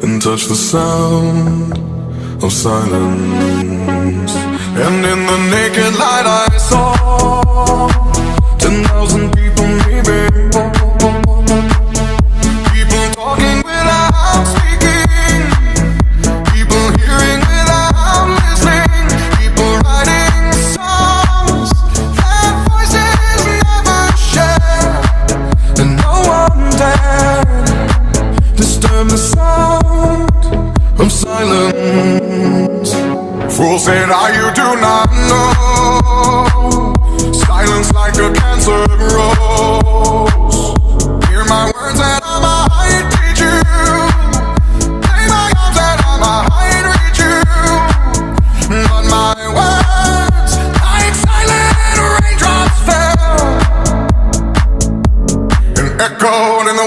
and touch the sound of silence. And in the naked light I saw 10,000 people maybe, people talking without speaking, people hearing without listening, people writing songs that voices never share, and no one dared disturb the sound of silence. Fools say now you do not know, silence like a cancer grows.